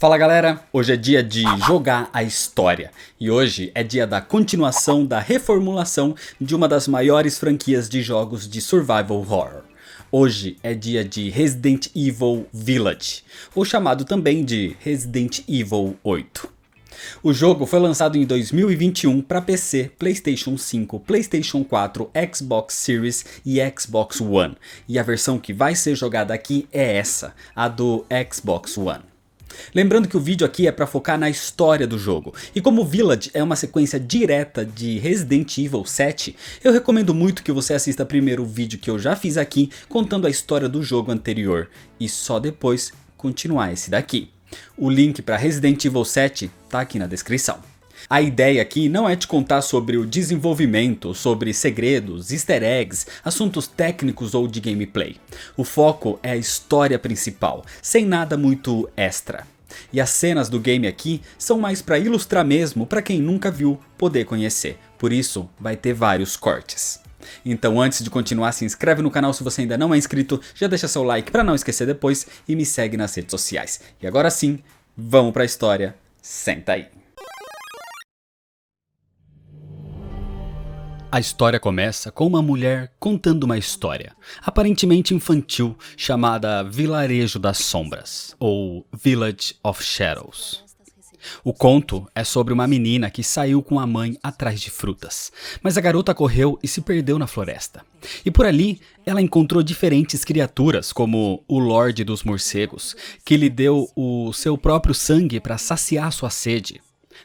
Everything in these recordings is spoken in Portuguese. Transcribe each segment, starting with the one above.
Fala galera, hoje é dia de jogar a história e hoje é dia da continuação da reformulação de uma das maiores franquias de jogos de survival horror. Hoje é dia de Resident Evil Village, ou chamado também de Resident Evil 8. O jogo foi lançado em 2021 para PC, PlayStation 5, PlayStation 4, Xbox Series e Xbox One, e a versão que vai ser jogada aqui é essa, a do Xbox One. Lembrando que o vídeo aqui é para focar na história do jogo, e como Village é uma sequência direta de Resident Evil 7, eu recomendo muito que você assista primeiro o vídeo que eu já fiz aqui contando a história do jogo anterior, e só depois continuar esse daqui. O link para Resident Evil 7 tá aqui na descrição. A ideia aqui não é te contar sobre o desenvolvimento, sobre segredos, easter eggs, assuntos técnicos ou de gameplay. O foco é a história principal, sem nada muito extra. E as cenas do game aqui são mais para ilustrar mesmo para quem nunca viu poder conhecer, por isso vai ter vários cortes. Então antes de continuar, se inscreve no canal se você ainda não é inscrito, já deixa seu like para não esquecer depois e me segue nas redes sociais. E agora sim, vamos para a história, senta aí. A história começa com uma mulher contando uma história, aparentemente infantil, chamada Vilarejo das Sombras, ou Village of Shadows. O conto é sobre uma menina que saiu com a mãe atrás de frutas, mas a garota correu e se perdeu na floresta. E por ali, ela encontrou diferentes criaturas, como o Lorde dos Morcegos, que lhe deu o seu próprio sangue para saciar sua sede.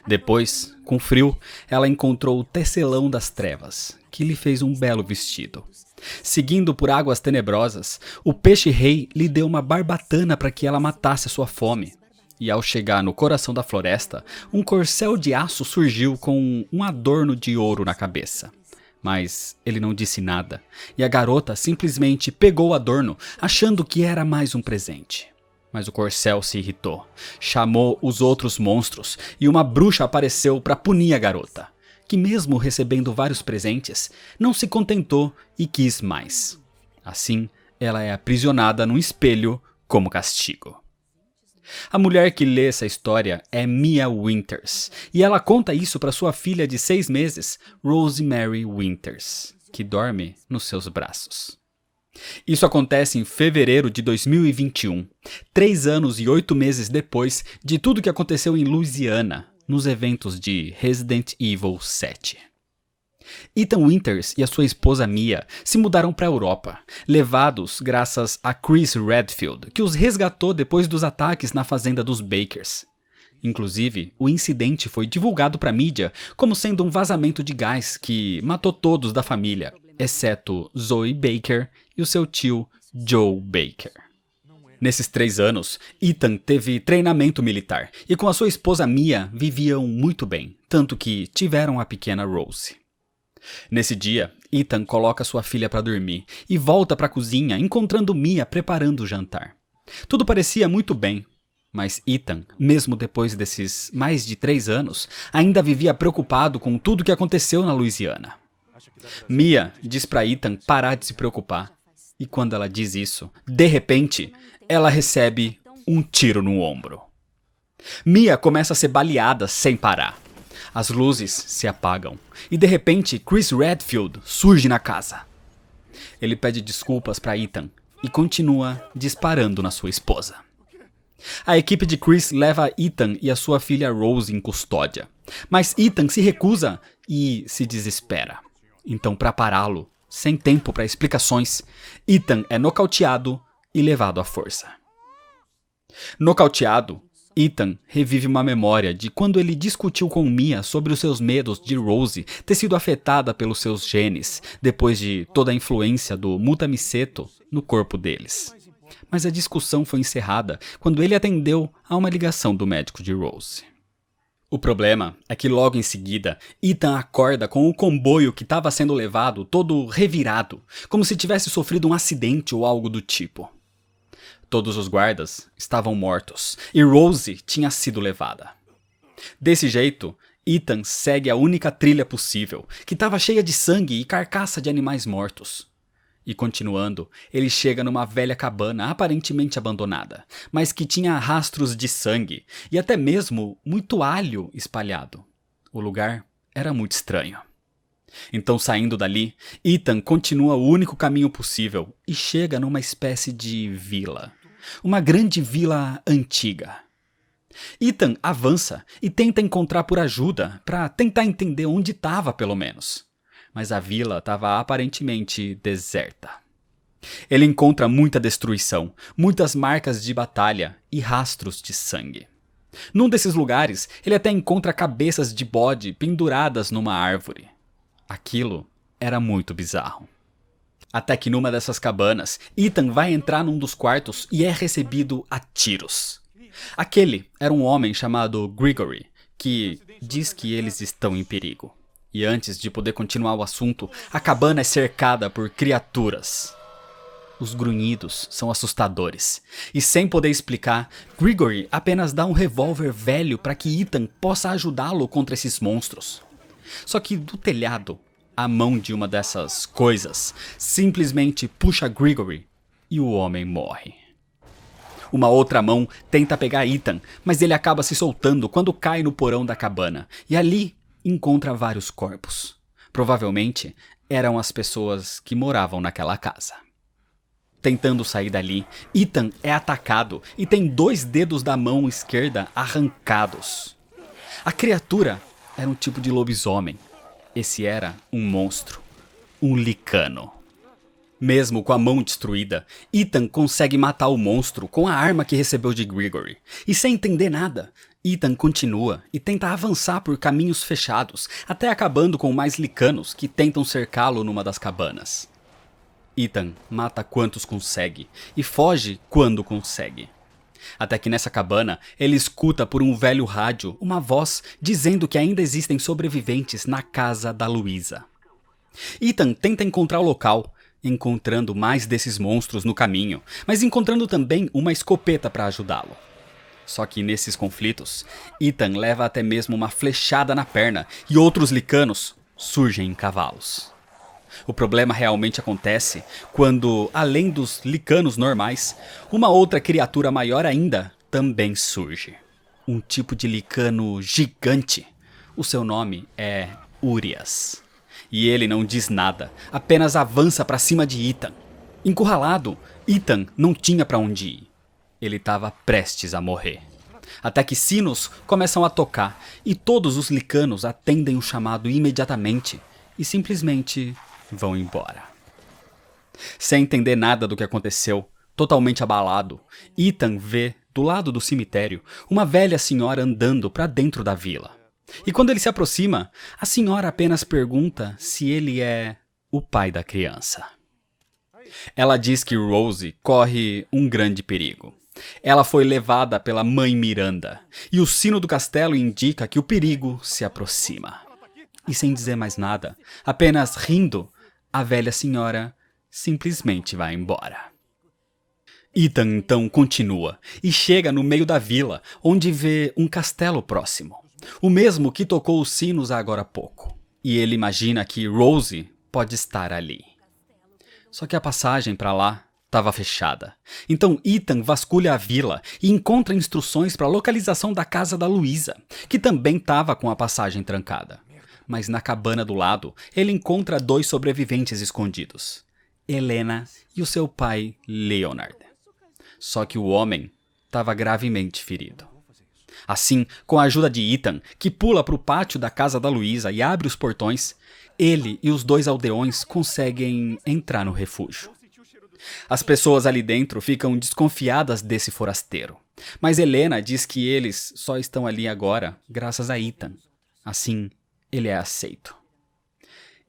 Depois, com frio, ela encontrou o Tecelão das Trevas, que lhe fez um belo vestido. Seguindo por águas tenebrosas, o Peixe-Rei lhe deu uma barbatana para que ela matasse a sua fome. E ao chegar no coração da floresta, um corcel de aço surgiu com um adorno de ouro na cabeça. Mas ele não disse nada, e a garota simplesmente pegou o adorno, achando que era mais um presente. Mas o corcel se irritou, chamou os outros monstros e uma bruxa apareceu para punir a garota, que mesmo recebendo vários presentes, não se contentou e quis mais. Assim, ela é aprisionada num espelho como castigo. A mulher que lê essa história é Mia Winters, e ela conta isso para sua filha de 6 meses, Rosemary Winters, que dorme nos seus braços. Isso acontece em fevereiro de 2021, 3 anos e 8 meses depois de tudo que aconteceu em Louisiana, nos eventos de Resident Evil 7. Ethan Winters e a sua esposa Mia se mudaram para a Europa, levados graças a Chris Redfield, que os resgatou depois dos ataques na fazenda dos Bakers. Inclusive, o incidente foi divulgado para a mídia como sendo um vazamento de gás que matou todos da família, exceto Zoe Baker e o seu tio Joe Baker. Nesses 3 anos, Ethan teve treinamento militar e com a sua esposa Mia viviam muito bem, tanto que tiveram a pequena Rose. Nesse dia, Ethan coloca sua filha para dormir e volta para a cozinha encontrando Mia preparando o jantar. Tudo parecia muito bem, mas Ethan, mesmo depois desses mais de 3 anos, ainda vivia preocupado com tudo que aconteceu na Louisiana. Mia diz para Ethan parar de se preocupar, e quando ela diz isso, de repente, ela recebe um tiro no ombro. Mia começa a ser baleada sem parar. As luzes se apagam, e de repente Chris Redfield surge na casa. Ele pede desculpas para Ethan e continua disparando na sua esposa. A equipe de Chris leva Ethan e a sua filha Rose em custódia, mas Ethan se recusa e se desespera. Então, para pará-lo, sem tempo para explicações, Ethan é nocauteado e levado à força. Nocauteado, Ethan revive uma memória de quando ele discutiu com Mia sobre os seus medos de Rose ter sido afetada pelos seus genes, depois de toda a influência do Mutamiceto no corpo deles. Mas a discussão foi encerrada quando ele atendeu a uma ligação do médico de Rose. O problema é que logo em seguida, Ethan acorda com o comboio que estava sendo levado todo revirado, como se tivesse sofrido um acidente ou algo do tipo. Todos os guardas estavam mortos e Rose tinha sido levada. Desse jeito, Ethan segue a única trilha possível, que estava cheia de sangue e carcaça de animais mortos. E continuando, ele chega numa velha cabana aparentemente abandonada, mas que tinha rastros de sangue e até mesmo muito alho espalhado. O lugar era muito estranho. Então, saindo dali, Ethan continua o único caminho possível e chega numa espécie de vila. Uma grande vila antiga. Ethan avança e tenta encontrar por ajuda, para tentar entender onde estava pelo menos. Mas a vila estava aparentemente deserta. Ele encontra muita destruição, muitas marcas de batalha e rastros de sangue. Num desses lugares, ele até encontra cabeças de bode penduradas numa árvore. Aquilo era muito bizarro. Até que numa dessas cabanas, Ethan vai entrar num dos quartos e é recebido a tiros. Aquele era um homem chamado Gregory, que diz que eles estão em perigo. E antes de poder continuar o assunto, a cabana é cercada por criaturas. Os grunhidos são assustadores. E sem poder explicar, Gregory apenas dá um revólver velho para que Ethan possa ajudá-lo contra esses monstros. Só que do telhado, a mão de uma dessas coisas simplesmente puxa Gregory e o homem morre. Uma outra mão tenta pegar Ethan, mas ele acaba se soltando quando cai no porão da cabana. E ali encontra vários corpos. Provavelmente eram as pessoas que moravam naquela casa. Tentando sair dali, Ethan é atacado e tem 2 dedos da mão esquerda arrancados. A criatura era um tipo de lobisomem. Esse era um monstro. Um licano. Mesmo com a mão destruída, Ethan consegue matar o monstro com a arma que recebeu de Gregory. E sem entender nada, Ethan continua e tenta avançar por caminhos fechados, até acabando com mais licanos que tentam cercá-lo numa das cabanas. Ethan mata quantos consegue e foge quando consegue. Até que nessa cabana, ele escuta por um velho rádio uma voz dizendo que ainda existem sobreviventes na casa da Louisa. Ethan tenta encontrar o local, encontrando mais desses monstros no caminho, mas encontrando também uma escopeta para ajudá-lo. Só que nesses conflitos, Ethan leva até mesmo uma flechada na perna e outros licanos surgem em cavalos. O problema realmente acontece quando, além dos licanos normais, uma outra criatura maior ainda também surge. Um tipo de licano gigante. O seu nome é Urias. E ele não diz nada, apenas avança para cima de Ethan. Encurralado, Ethan não tinha para onde ir. Ele estava prestes a morrer. Até que sinos começam a tocar e todos os licanos atendem o chamado imediatamente e simplesmente vão embora. Sem entender nada do que aconteceu, totalmente abalado, Ethan vê, do lado do cemitério, uma velha senhora andando para dentro da vila. E quando ele se aproxima, a senhora apenas pergunta se ele é o pai da criança. Ela diz que Rose corre um grande perigo. Ela foi levada pela mãe Miranda, e o sino do castelo indica que o perigo se aproxima. E sem dizer mais nada, apenas rindo, a velha senhora simplesmente vai embora. Ethan então continua e chega no meio da vila, onde vê um castelo próximo. O mesmo que tocou os sinos agora há pouco. E ele imagina que Rose pode estar ali. Só que a passagem para lá estava fechada. Então Ethan vasculha a vila e encontra instruções para a localização da casa da Louisa, que também estava com a passagem trancada. Mas na cabana do lado, ele encontra 2 sobreviventes escondidos. Helena e o seu pai, Leonard. Só que o homem estava gravemente ferido. Assim, com a ajuda de Ethan, que pula para o pátio da casa da Louisa e abre os portões, ele e os 2 aldeões conseguem entrar no refúgio. As pessoas ali dentro ficam desconfiadas desse forasteiro, mas Helena diz que eles só estão ali agora graças a Ethan. Assim, ele é aceito.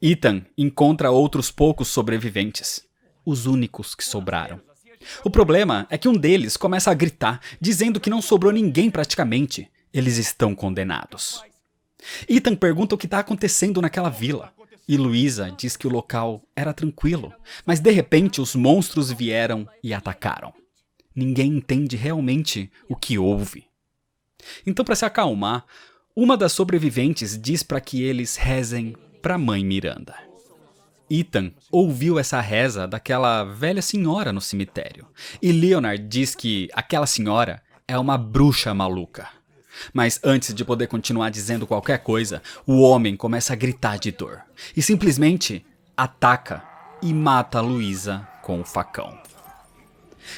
Ethan encontra outros poucos sobreviventes, os únicos que sobraram. O problema é que um deles começa a gritar, dizendo que não sobrou ninguém praticamente. Eles estão condenados. Ethan pergunta o que está acontecendo naquela vila. E Louisa diz que o local era tranquilo, mas de repente os monstros vieram e atacaram. Ninguém entende realmente o que houve. Então, para se acalmar, uma das sobreviventes diz para que eles rezem para a mãe Miranda. Ethan ouviu essa reza daquela velha senhora no cemitério, e Leonard diz que aquela senhora é uma bruxa maluca. Mas antes de poder continuar dizendo qualquer coisa, o homem começa a gritar de dor e simplesmente ataca e mata Louisa com o facão.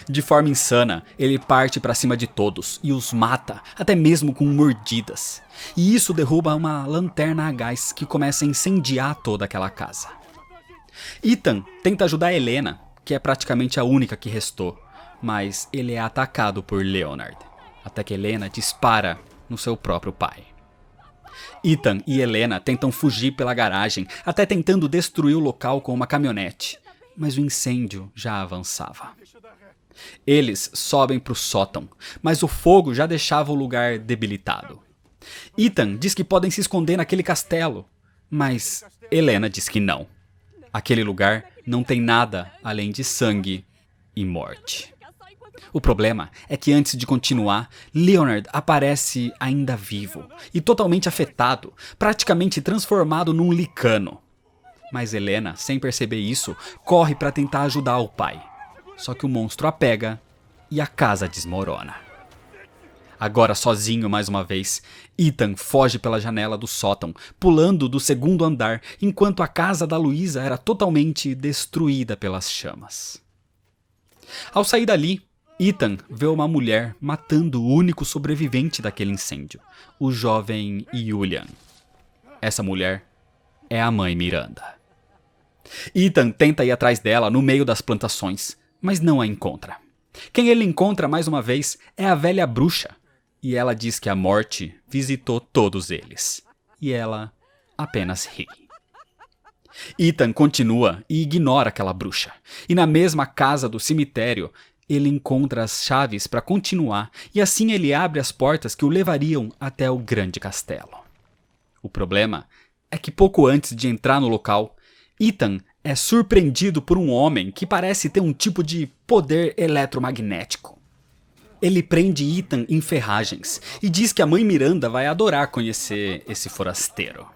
De forma insana, ele parte para cima de todos e os mata, até mesmo com mordidas. E isso derruba uma lanterna a gás que começa a incendiar toda aquela casa. Ethan tenta ajudar Helena, que é praticamente a única que restou, mas ele é atacado por Leonard, até que Helena dispara no seu próprio pai. Ethan e Helena tentam fugir pela garagem, até tentando destruir o local com uma caminhonete, mas o incêndio já avançava. Eles sobem para o sótão, mas o fogo já deixava o lugar debilitado. Ethan diz que podem se esconder naquele castelo, mas Helena diz que não. Aquele lugar não tem nada além de sangue e morte. O problema é que antes de continuar, Leonard aparece ainda vivo e totalmente afetado, praticamente transformado num licano. Mas Helena, sem perceber isso, corre para tentar ajudar o pai. Só que o monstro a pega e a casa desmorona. Agora sozinho mais uma vez, Ethan foge pela janela do sótão, pulando do segundo andar, enquanto a casa da Louisa era totalmente destruída pelas chamas. Ao sair dali, Ethan vê uma mulher matando o único sobrevivente daquele incêndio, o jovem Julian. Essa mulher é a mãe Miranda. Ethan tenta ir atrás dela no meio das plantações, mas não a encontra. Quem ele encontra mais uma vez é a velha bruxa, e ela diz que a morte visitou todos eles, e ela apenas ri. Ethan continua e ignora aquela bruxa, e na mesma casa do cemitério, ele encontra as chaves para continuar, e assim ele abre as portas que o levariam até o grande castelo. O problema é que pouco antes de entrar no local, Ethan é surpreendido por um homem que parece ter um tipo de poder eletromagnético. Ele prende Ethan em ferragens e diz que a mãe Miranda vai adorar conhecer esse forasteiro.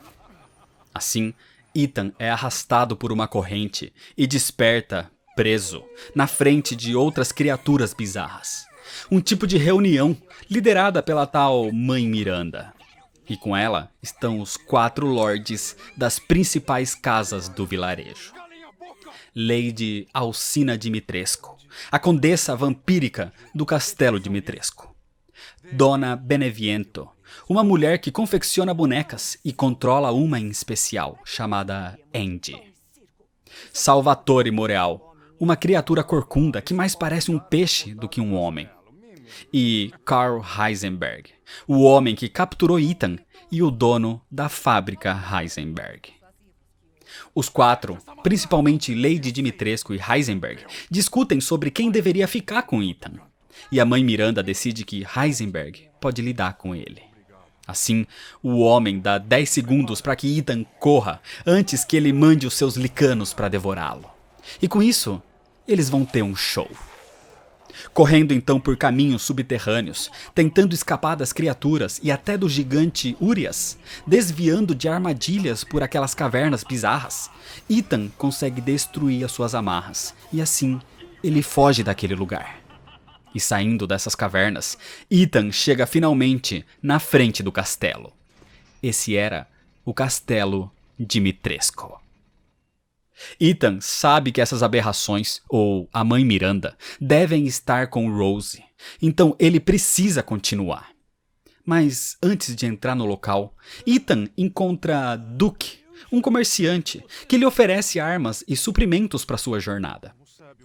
Assim, Ethan é arrastado por uma corrente e desperta preso na frente de outras criaturas bizarras. Um tipo de reunião liderada pela tal mãe Miranda. E com ela estão os 4 lordes das principais casas do vilarejo. Lady Alcina Dimitrescu, a condessa vampírica do castelo Dimitrescu. Dona Beneviento, uma mulher que confecciona bonecas e controla uma em especial, chamada Andy. Salvatore Moreal, uma criatura corcunda que mais parece um peixe do que um homem. E Carl Heisenberg, o homem que capturou Ethan e o dono da fábrica Heisenberg. Os 4, principalmente Lady Dimitrescu e Heisenberg, discutem sobre quem deveria ficar com Ethan. E a mãe Miranda decide que Heisenberg pode lidar com ele. Assim, o homem dá 10 segundos para que Ethan corra antes que ele mande os seus licanos para devorá-lo. E com isso, eles vão ter um show. Correndo então por caminhos subterrâneos, tentando escapar das criaturas e até do gigante Urias, desviando de armadilhas por aquelas cavernas bizarras, Ethan consegue destruir as suas amarras e assim ele foge daquele lugar. E saindo dessas cavernas, Ethan chega finalmente na frente do castelo. Esse era o castelo Dimitrescu. Ethan sabe que essas aberrações, ou a mãe Miranda, devem estar com Rose, então ele precisa continuar. Mas antes de entrar no local, Ethan encontra Duke, um comerciante, que lhe oferece armas e suprimentos para sua jornada,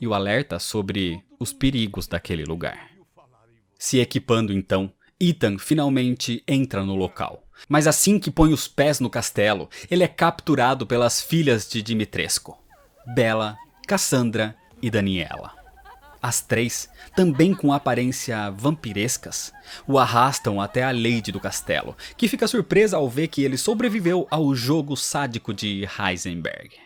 e o alerta sobre os perigos daquele lugar. Se equipando então, Ethan finalmente entra no local. Mas assim que põe os pés no castelo, ele é capturado pelas filhas de Dimitrescu, Bella, Cassandra e Daniela. As 3, também com aparência vampirescas, o arrastam até a Lady do castelo, que fica surpresa ao ver que ele sobreviveu ao jogo sádico de Heisenberg.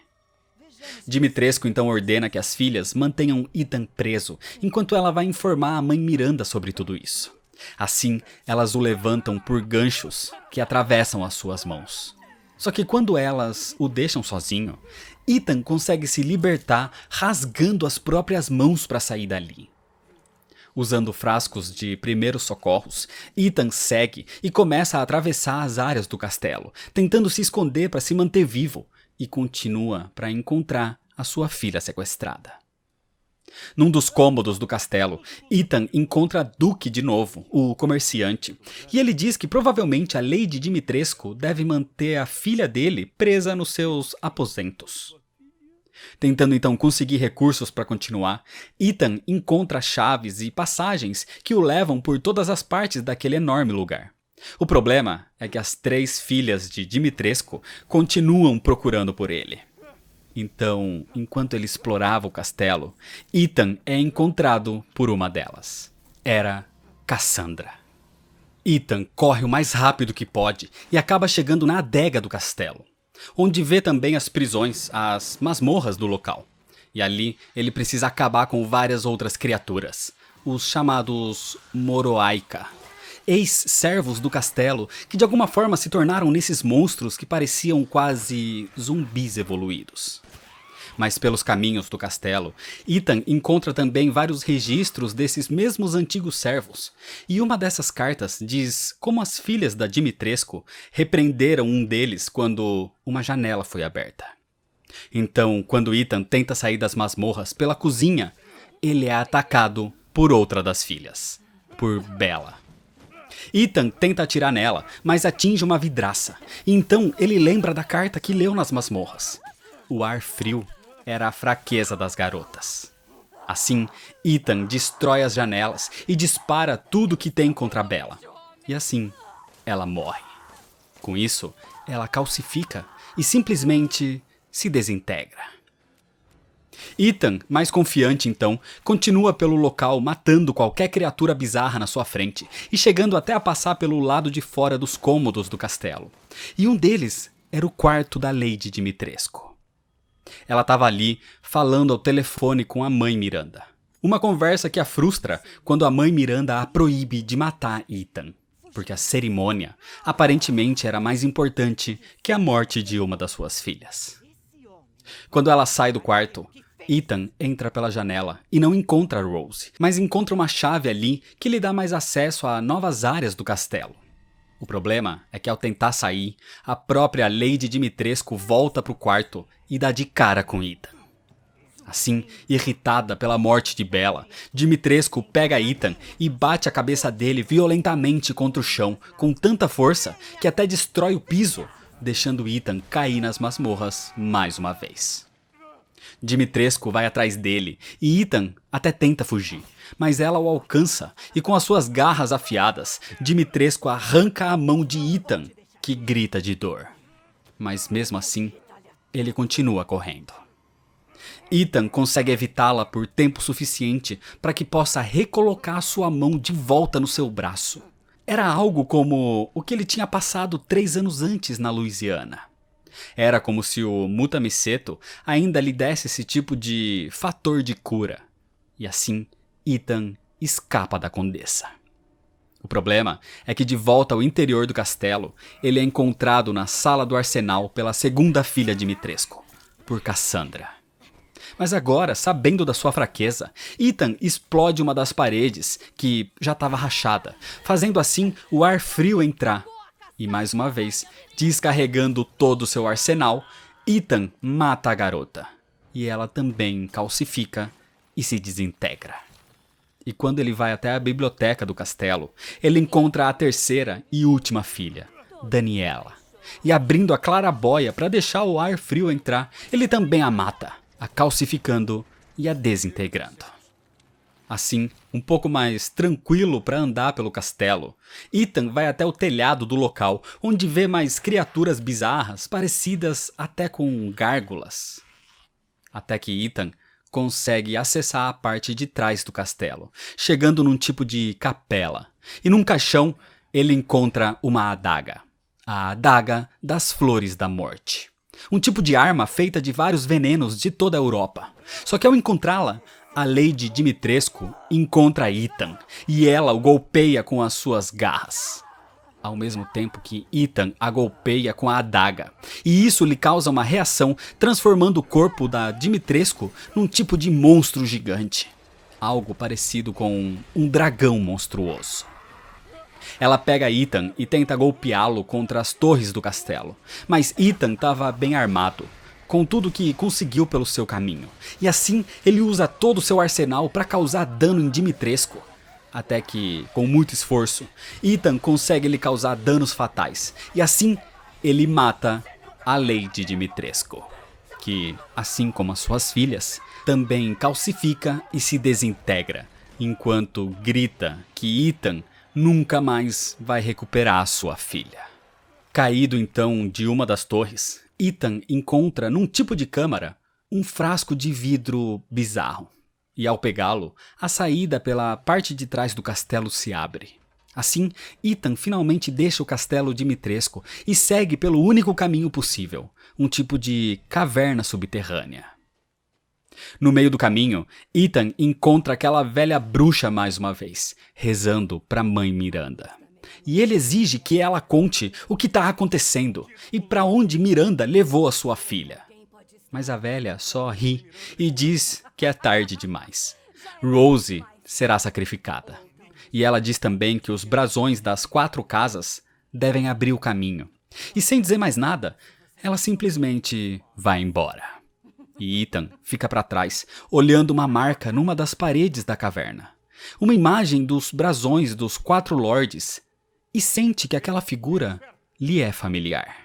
Dimitrescu então ordena que as filhas mantenham Ethan preso, enquanto ela vai informar a mãe Miranda sobre tudo isso. Assim, elas o levantam por ganchos que atravessam as suas mãos. Só que quando elas o deixam sozinho, Ethan consegue se libertar rasgando as próprias mãos para sair dali. Usando frascos de primeiros socorros, Ethan segue e começa a atravessar as áreas do castelo, tentando se esconder para se manter vivo, e continua para encontrar a sua filha sequestrada. Num dos cômodos do castelo, Ethan encontra Duke de novo, o comerciante, e ele diz que provavelmente a Lady Dimitrescu deve manter a filha dele presa nos seus aposentos. Tentando então conseguir recursos para continuar, Ethan encontra chaves e passagens que o levam por todas as partes daquele enorme lugar. O problema é que as 3 filhas de Dimitrescu continuam procurando por ele. Então, enquanto ele explorava o castelo, Ethan é encontrado por uma delas. Era Cassandra. Ethan corre o mais rápido que pode e acaba chegando na adega do castelo, onde vê também as prisões, as masmorras do local. E ali ele precisa acabar com várias outras criaturas, os chamados Moroaika, ex-servos do castelo que de alguma forma se tornaram nesses monstros que pareciam quase zumbis evoluídos. Mas pelos caminhos do castelo, Ethan encontra também vários registros desses mesmos antigos servos, e uma dessas cartas diz como as filhas da Dimitrescu repreenderam um deles quando uma janela foi aberta. Então, quando Ethan tenta sair das masmorras pela cozinha, ele é atacado por outra das filhas, por Bella. Ethan tenta atirar nela, mas atinge uma vidraça, e então ele lembra da carta que leu nas masmorras. O ar frio era a fraqueza das garotas. Assim, Ethan destrói as janelas e dispara tudo que tem contra Bella. E assim, ela morre. Com isso, ela calcifica e simplesmente se desintegra. Ethan, mais confiante então, continua pelo local matando qualquer criatura bizarra na sua frente e chegando até a passar pelo lado de fora dos cômodos do castelo. E um deles era o quarto da Lady Dimitrescu. Ela estava ali, falando ao telefone com a mãe Miranda. Uma conversa que a frustra quando a mãe Miranda a proíbe de matar Ethan, porque a cerimônia aparentemente era mais importante que a morte de uma das suas filhas. Quando ela sai do quarto, Ethan entra pela janela e não encontra Rose, mas encontra uma chave ali que lhe dá mais acesso a novas áreas do castelo. O problema é que ao tentar sair, a própria Lady Dimitrescu volta para o quarto e dá de cara com Ethan. Assim, irritada pela morte de Bella, Dimitrescu pega Ethan e bate a cabeça dele violentamente contra o chão com tanta força que até destrói o piso, deixando Ethan cair nas masmorras mais uma vez. Dimitrescu vai atrás dele e Ethan até tenta fugir, mas ela o alcança e com as suas garras afiadas, Dimitrescu arranca a mão de Ethan, que grita de dor. Mas mesmo assim, ele continua correndo. Ethan consegue evitá-la por tempo suficiente para que possa recolocar sua mão de volta no seu braço. Era algo como o que ele tinha passado 3 anos antes na Louisiana. Era como se o Mutamiseto ainda lhe desse esse tipo de fator de cura. E assim, Ethan escapa da condessa. O problema é que de volta ao interior do castelo, ele é encontrado na sala do arsenal pela segunda filha de Dimitrescu, por Cassandra. Mas agora, sabendo da sua fraqueza, Ethan explode uma das paredes, que já estava rachada, fazendo assim o ar frio entrar. E mais uma vez, descarregando todo o seu arsenal, Ethan mata a garota. E ela também calcifica e se desintegra. E quando ele vai até a biblioteca do castelo, ele encontra a terceira e última filha, Daniela. E abrindo a clarabóia para deixar o ar frio entrar, ele também a mata, a calcificando e a desintegrando. Assim, um pouco mais tranquilo para andar pelo castelo, Ethan vai até o telhado do local, onde vê mais criaturas bizarras, parecidas até com gárgulas. Até que Ethan consegue acessar a parte de trás do castelo, chegando num tipo de capela. E num caixão, ele encontra uma adaga. A adaga das Flores da Morte. Um tipo de arma feita de vários venenos de toda a Europa. Só que ao encontrá-la, a Lady Dimitrescu encontra Ethan e ela o golpeia com as suas garras. ao mesmo tempo que Ethan a golpeia com a adaga. E isso lhe causa uma reação, transformando o corpo da Dimitrescu num tipo de monstro gigante. Algo parecido com um dragão monstruoso. Ela pega Ethan e tenta golpeá-lo contra as torres do castelo. Mas Ethan estava bem armado, com tudo que conseguiu pelo seu caminho. E assim ele usa todo o seu arsenal para causar dano em Dimitrescu. Até que, com muito esforço, Ethan consegue lhe causar danos fatais. E assim, ele mata a Lady Dimitrescu, que, assim como as suas filhas, também calcifica e se desintegra, enquanto grita que Ethan nunca mais vai recuperar sua filha. Caído então de uma das torres, Ethan encontra num tipo de câmara um frasco de vidro bizarro. E ao pegá-lo, a saída pela parte de trás do castelo se abre. Assim, Ethan finalmente deixa o castelo Dimitrescu e segue pelo único caminho possível, um tipo de caverna subterrânea. No meio do caminho, Ethan encontra aquela velha bruxa mais uma vez, rezando para a mãe Miranda. E ele exige que ela conte o que está acontecendo e para onde Miranda levou a sua filha. Mas a velha só ri e diz que é tarde demais. Rose será sacrificada. E ela diz também que os brasões das 4 casas devem abrir o caminho. E sem dizer mais nada, ela simplesmente vai embora. E Ethan fica para trás, olhando uma marca numa das paredes da caverna. Uma imagem dos brasões dos 4 lordes. E sente que aquela figura lhe é familiar.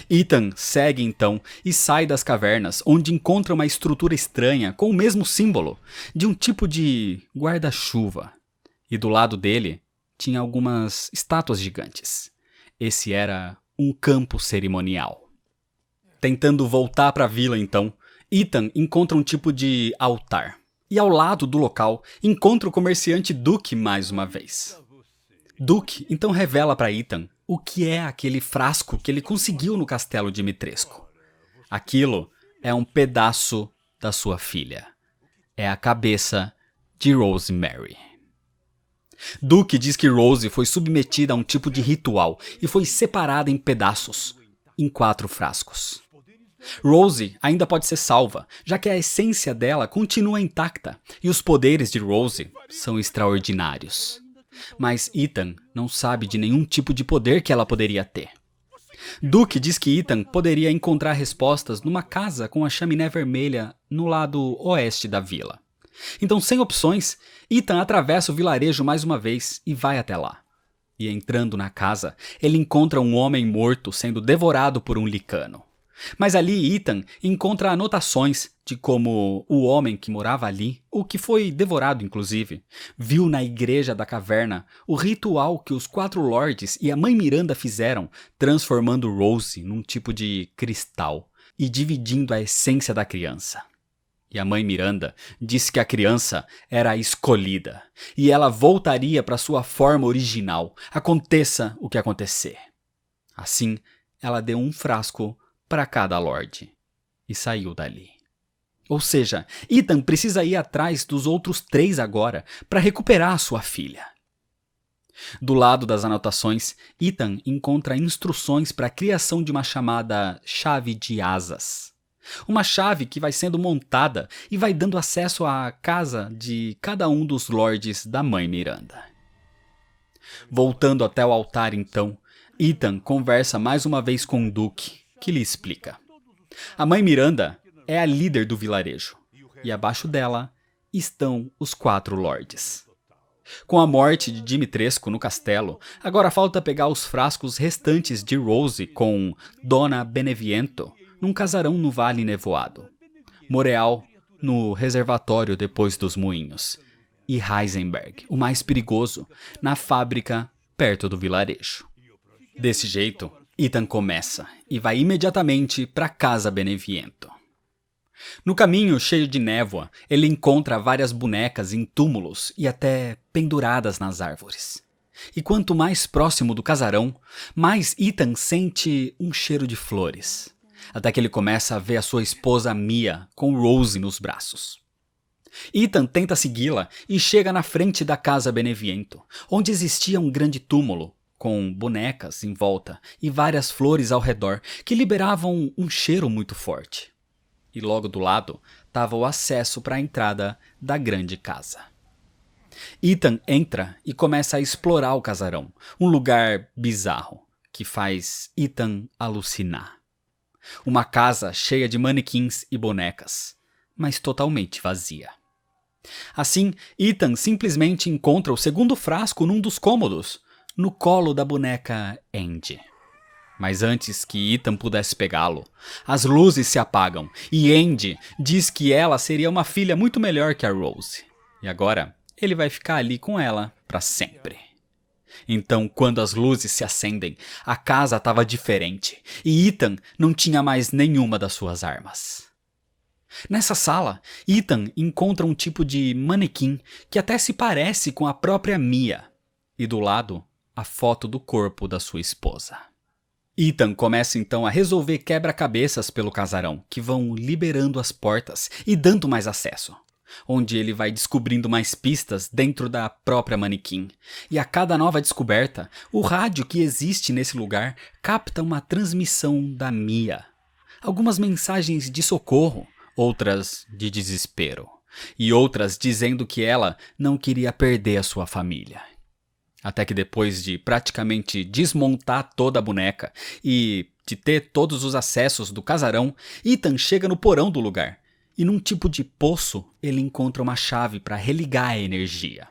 Ethan segue então e sai das cavernas, onde encontra uma estrutura estranha com o mesmo símbolo, de um tipo de guarda-chuva. E do lado dele tinha algumas estátuas gigantes. Esse era um campo cerimonial. Tentando voltar para a vila então, Ethan encontra um tipo de altar. E ao lado do local encontra o comerciante Duke mais uma vez. Duke então revela para Ethan o que é aquele frasco que ele conseguiu no castelo Dimitrescu. Aquilo é um pedaço da sua filha. É a cabeça de Rosemary. Duke diz que Rose foi submetida a um tipo de ritual e foi separada em pedaços, em 4 frascos. Rose ainda pode ser salva, já que a essência dela continua intacta e os poderes de Rose são extraordinários. Mas Ethan não sabe de nenhum tipo de poder que ela poderia ter. Duke diz que Ethan poderia encontrar respostas numa casa com a chaminé vermelha no lado oeste da vila. Então, sem opções, Ethan atravessa o vilarejo mais uma vez e vai até lá. E entrando na casa, ele encontra um homem morto sendo devorado por um licano. Mas ali Ethan encontra anotações de como o homem que morava ali, o que foi devorado inclusive, viu na igreja da caverna o ritual que os 4 lordes e a mãe Miranda fizeram, transformando Rose num tipo de cristal e dividindo a essência da criança. E a mãe Miranda disse que a criança era a escolhida e ela voltaria para sua forma original, aconteça o que acontecer. Assim, ela deu um frasco para cada lorde e saiu dali. Ou seja, Ethan precisa ir atrás dos outros 3 agora para recuperar a sua filha. Do lado das anotações, Ethan encontra instruções para a criação de uma chamada chave de asas. Uma chave que vai sendo montada e vai dando acesso à casa de cada um dos lordes da mãe Miranda. Voltando até o altar então, Ethan conversa mais uma vez com Duke, que lhe explica. A mãe Miranda é a líder do vilarejo, e abaixo dela estão os 4 lordes. Com a morte de Dimitrescu no castelo, agora falta pegar os frascos restantes de Rose com Dona Beneviento num casarão no Vale Nevoado, Moreal no reservatório depois dos moinhos, e Heisenberg, o mais perigoso, na fábrica perto do vilarejo. Desse jeito, Ethan começa e vai imediatamente para Casa Beneviento. No caminho cheio de névoa, ele encontra várias bonecas em túmulos e até penduradas nas árvores. E quanto mais próximo do casarão, mais Ethan sente um cheiro de flores. Até que ele começa a ver a sua esposa Mia com Rose nos braços. Ethan tenta segui-la e chega na frente da Casa Beneviento, onde existia um grande túmulo com bonecas em volta e várias flores ao redor que liberavam um cheiro muito forte. E logo do lado estava o acesso para a entrada da grande casa. Ethan entra e começa a explorar o casarão, um lugar bizarro que faz Ethan alucinar. Uma casa cheia de manequins e bonecas, mas totalmente vazia. Assim, Ethan simplesmente encontra o segundo frasco num dos cômodos, no colo da boneca Andy. Mas antes que Ethan pudesse pegá-lo, as luzes se apagam e Andy diz que ela seria uma filha muito melhor que a Rose. E agora ele vai ficar ali com ela para sempre. Então, quando as luzes se acendem, a casa estava diferente e Ethan não tinha mais nenhuma das suas armas. Nessa sala, Ethan encontra um tipo de manequim que até se parece com a própria Mia, e do lado, a foto do corpo da sua esposa. Ethan começa então a resolver quebra-cabeças pelo casarão, que vão liberando as portas e dando mais acesso, onde ele vai descobrindo mais pistas dentro da própria manequim. E a cada nova descoberta, o rádio que existe nesse lugar capta uma transmissão da Mia. Algumas mensagens de socorro, outras de desespero, e outras dizendo que ela não queria perder a sua família. Até que depois de praticamente desmontar toda a boneca e de ter todos os acessos do casarão, Ethan chega no porão do lugar, e num tipo de poço ele encontra uma chave para religar a energia.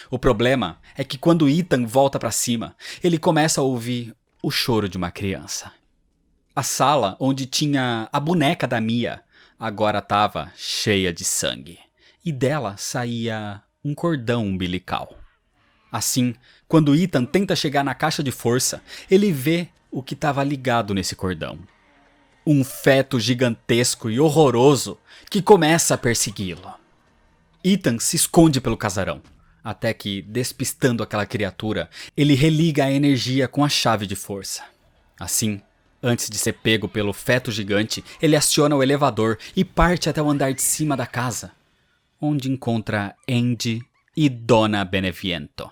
O problema é que quando Ethan volta para cima, ele começa a ouvir o choro de uma criança. A sala onde tinha a boneca da Mia agora estava cheia de sangue, e dela saía um cordão umbilical. Assim, quando Ethan tenta chegar na caixa de força, ele vê o que estava ligado nesse cordão. Um feto gigantesco e horroroso que começa a persegui-lo. Ethan se esconde pelo casarão, até que, despistando aquela criatura, ele religa a energia com a chave de força. Assim, antes de ser pego pelo feto gigante, ele aciona o elevador e parte até o andar de cima da casa, onde encontra Andy e Donna Beneviento,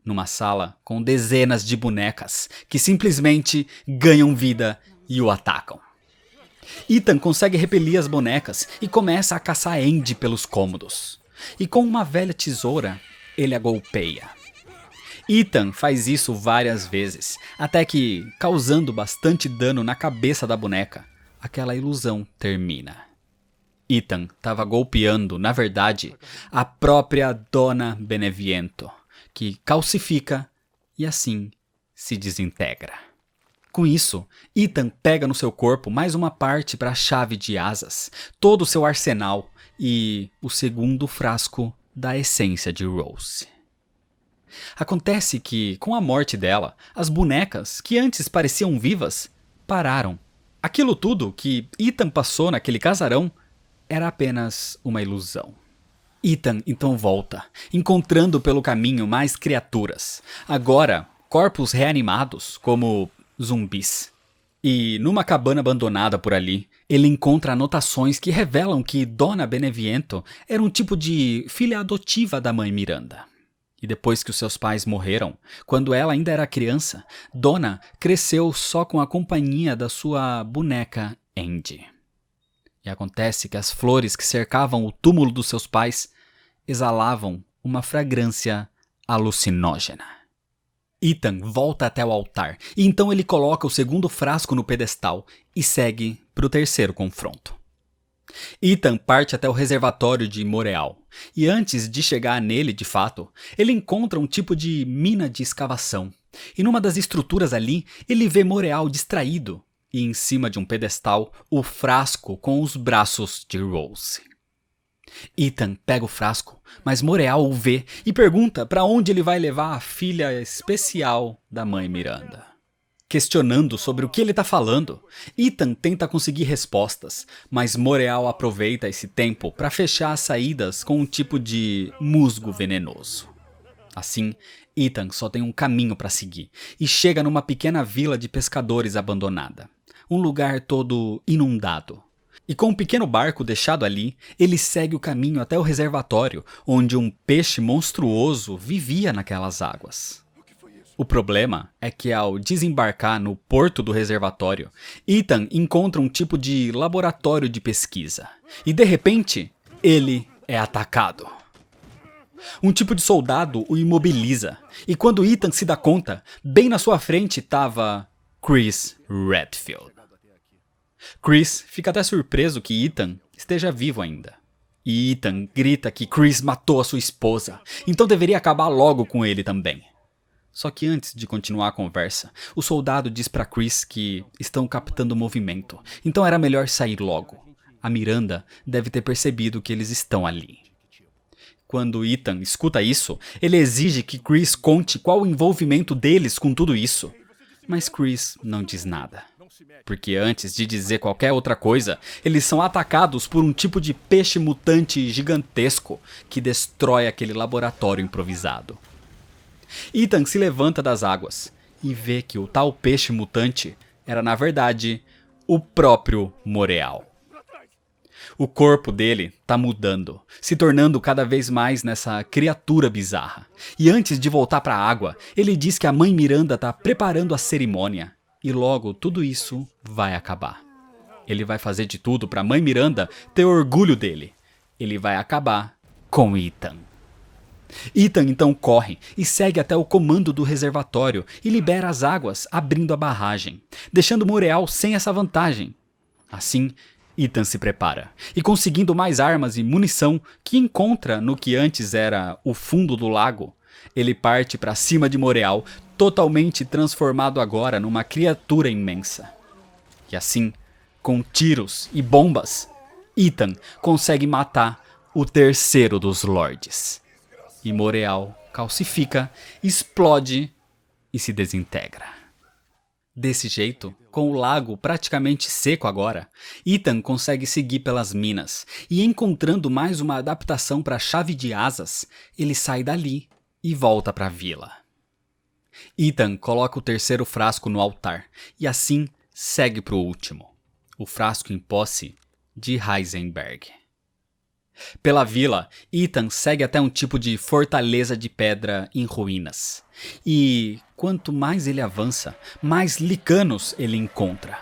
numa sala com dezenas de bonecas que simplesmente ganham vida e o atacam. Ethan consegue repelir as bonecas e começa a caçar Andy pelos cômodos. E com uma velha tesoura, ele a golpeia. Ethan faz isso várias vezes, até que, causando bastante dano na cabeça da boneca, aquela ilusão termina. Ethan estava golpeando, na verdade, a própria Donna Beneviento, que calcifica e assim se desintegra. Com isso, Ethan pega no seu corpo mais uma parte para a chave de asas, todo o seu arsenal e o segundo frasco da essência de Rose. Acontece que, com a morte dela, as bonecas, que antes pareciam vivas, pararam. Aquilo tudo que Ethan passou naquele casarão era apenas uma ilusão. Ethan então volta, encontrando pelo caminho mais criaturas, agora corpos reanimados como zumbis. E numa cabana abandonada por ali, ele encontra anotações que revelam que Donna Beneviento era um tipo de filha adotiva da mãe Miranda. E depois que os seus pais morreram, quando ela ainda era criança, Donna cresceu só com a companhia da sua boneca Andy. E acontece que as flores que cercavam o túmulo dos seus pais exalavam uma fragrância alucinógena. Ethan volta até o altar, e então ele coloca o segundo frasco no pedestal e segue para o terceiro confronto. Ethan parte até o reservatório de Moreal, e antes de chegar nele de fato, ele encontra um tipo de mina de escavação, e numa das estruturas ali, ele vê Moreal distraído, e em cima de um pedestal, o frasco com os braços de Rose. Ethan pega o frasco, mas Moreal o vê e pergunta para onde ele vai levar a filha especial da mãe Miranda. Questionando sobre o que ele está falando, Ethan tenta conseguir respostas, mas Moreal aproveita esse tempo para fechar as saídas com um tipo de musgo venenoso. Assim, Ethan só tem um caminho para seguir e chega numa pequena vila de pescadores abandonada, um lugar todo inundado. E com um pequeno barco deixado ali, ele segue o caminho até o reservatório, onde um peixe monstruoso vivia naquelas águas. O problema é que ao desembarcar no porto do reservatório, Ethan encontra um tipo de laboratório de pesquisa. E de repente, ele é atacado. Um tipo de soldado o imobiliza. E quando Ethan se dá conta, bem na sua frente estava Chris Redfield. Chris fica até surpreso que Ethan esteja vivo ainda. E Ethan grita que Chris matou a sua esposa, então deveria acabar logo com ele também. Só que antes de continuar a conversa, o soldado diz para Chris que estão captando movimento, então era melhor sair logo. A Miranda deve ter percebido que eles estão ali. Quando Ethan escuta isso, ele exige que Chris conte qual o envolvimento deles com tudo isso. Mas Chris não diz nada. Porque antes de dizer qualquer outra coisa, eles são atacados por um tipo de peixe mutante gigantesco que destrói aquele laboratório improvisado. Ethan se levanta das águas e vê que o tal peixe mutante era, na verdade, o próprio Moreal. O corpo dele tá mudando, se tornando cada vez mais nessa criatura bizarra. E antes de voltar para a água, ele diz que a mãe Miranda tá preparando a cerimônia. E logo tudo isso vai acabar. Ele vai fazer de tudo para a mãe Miranda ter orgulho dele. Ele vai acabar com Ethan. Ethan então corre e segue até o comando do reservatório e libera as águas, abrindo a barragem, deixando Moreal sem essa vantagem. Assim, Ethan se prepara, e conseguindo mais armas e munição que encontra no que antes era o fundo do lago, ele parte para cima de Moreal, totalmente transformado agora numa criatura imensa. E assim, com tiros e bombas, Ethan consegue matar o terceiro dos Lords. E Moreal calcifica, explode e se desintegra. Desse jeito, com o lago praticamente seco agora, Ethan consegue seguir pelas minas e, encontrando mais uma adaptação para a chave de asas, ele sai dali e volta para a vila. Ethan coloca o terceiro frasco no altar e assim segue para o último, o frasco em posse de Heisenberg. Pela vila, Ethan segue até um tipo de fortaleza de pedra em ruínas. E quanto mais ele avança, mais licanos ele encontra.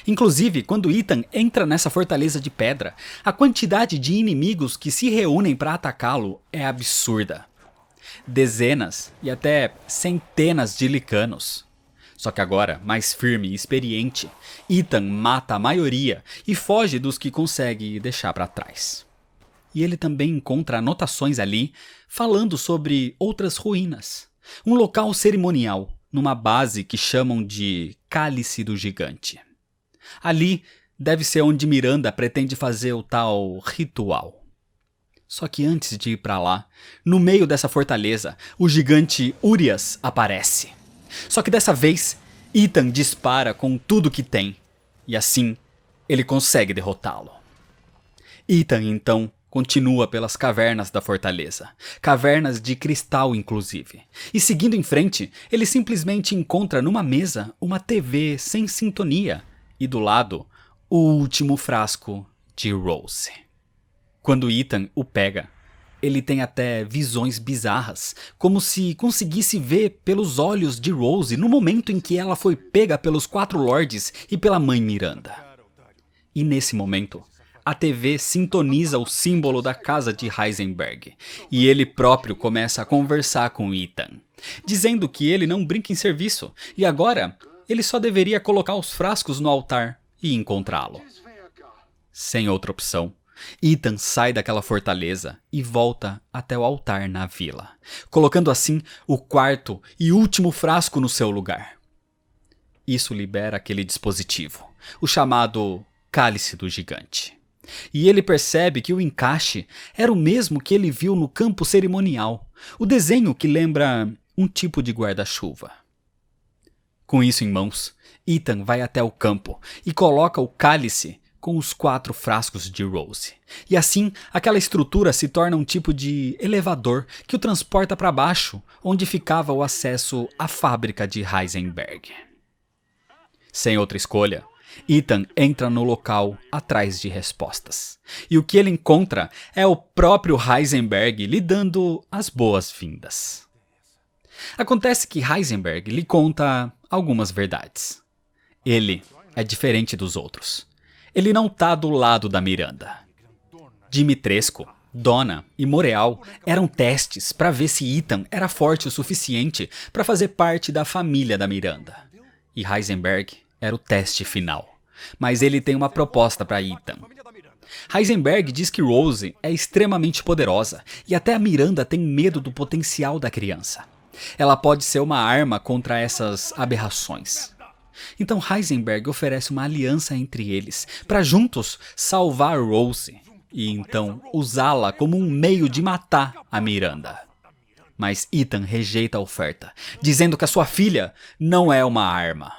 Inclusive, quando Ethan entra nessa fortaleza de pedra, a quantidade de inimigos que se reúnem para atacá-lo é absurda. Dezenas e até centenas de licanos. Só que agora, mais firme e experiente, Ethan mata a maioria e foge dos que consegue deixar para trás. E ele também encontra anotações ali falando sobre outras ruínas. Um local cerimonial, numa base que chamam de Cálice do Gigante. Ali deve ser onde Miranda pretende fazer o tal ritual. Só que antes de ir para lá, no meio dessa fortaleza, o gigante Urias aparece. Só que dessa vez, Ethan dispara com tudo que tem. E assim, ele consegue derrotá-lo. Ethan, então, continua pelas cavernas da fortaleza, cavernas de cristal inclusive, e seguindo em frente, ele simplesmente encontra numa mesa uma TV sem sintonia e do lado, o último frasco de Rose. Quando Ethan o pega, ele tem até visões bizarras, como se conseguisse ver pelos olhos de Rose no momento em que ela foi pega pelos 4 Lords e pela mãe Miranda. E nesse momento, a TV sintoniza o símbolo da casa de Heisenberg, e ele próprio começa a conversar com Ethan, dizendo que ele não brinca em serviço, e agora ele só deveria colocar os frascos no altar e encontrá-lo. Sem outra opção, Ethan sai daquela fortaleza e volta até o altar na vila, colocando assim o quarto e último frasco no seu lugar. Isso libera aquele dispositivo, o chamado Cálice do Gigante. E ele percebe que o encaixe era o mesmo que ele viu no campo cerimonial, o desenho que lembra um tipo de guarda-chuva. Com isso em mãos, Ethan vai até o campo e coloca o cálice com os 4 frascos de Rose. E assim, aquela estrutura se torna um tipo de elevador que o transporta para baixo, onde ficava o acesso à fábrica de Heisenberg. Sem outra escolha, Ethan entra no local atrás de respostas. E o que ele encontra é o próprio Heisenberg lhe dando as boas-vindas. Acontece que Heisenberg lhe conta algumas verdades. Ele é diferente dos outros. Ele não tá do lado da Miranda. Dimitrescu, Donna e Moreal eram testes para ver se Ethan era forte o suficiente para fazer parte da família da Miranda. E Heisenberg era o teste final. Mas ele tem uma proposta para Ethan. Heisenberg diz que Rose é extremamente poderosa e até a Miranda tem medo do potencial da criança. Ela pode ser uma arma contra essas aberrações. Então Heisenberg oferece uma aliança entre eles para juntos salvar Rose e então usá-la como um meio de matar a Miranda. Mas Ethan rejeita a oferta, dizendo que a sua filha não é uma arma.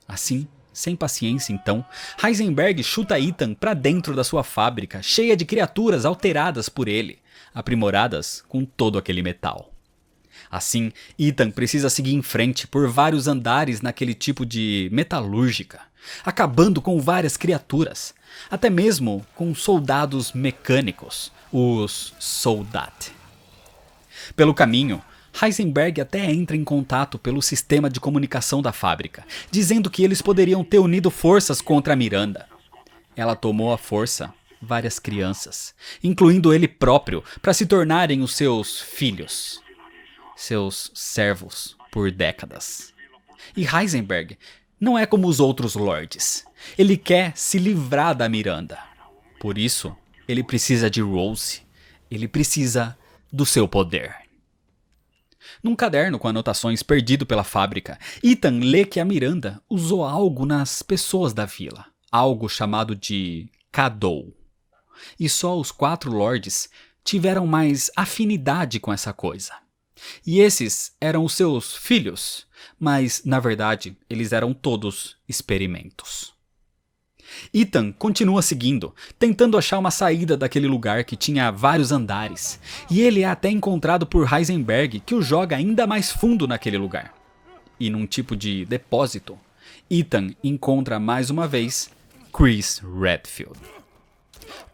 Assim, sem paciência então, Heisenberg chuta Ethan para dentro da sua fábrica, cheia de criaturas alteradas por ele, aprimoradas com todo aquele metal. Assim, Ethan precisa seguir em frente por vários andares naquele tipo de metalúrgica, acabando com várias criaturas, até mesmo com soldados mecânicos, os Soldat. Pelo caminho, Heisenberg até entra em contato pelo sistema de comunicação da fábrica, dizendo que eles poderiam ter unido forças contra a Miranda. Ela tomou à força várias crianças, incluindo ele próprio, para se tornarem os seus filhos, seus servos por décadas. E Heisenberg não é como os outros lords. Ele quer se livrar da Miranda. Por isso, ele precisa de Rose. Ele precisa do seu poder. Num caderno com anotações perdido pela fábrica, Ethan lê que a Miranda usou algo nas pessoas da vila. Algo chamado de Cadou. E só os 4 lords tiveram mais afinidade com essa coisa. E esses eram os seus filhos, mas, na verdade, eles eram todos experimentos. Ethan continua seguindo, tentando achar uma saída daquele lugar que tinha vários andares, e ele é até encontrado por Heisenberg, que o joga ainda mais fundo naquele lugar. E num tipo de depósito, Ethan encontra mais uma vez Chris Redfield.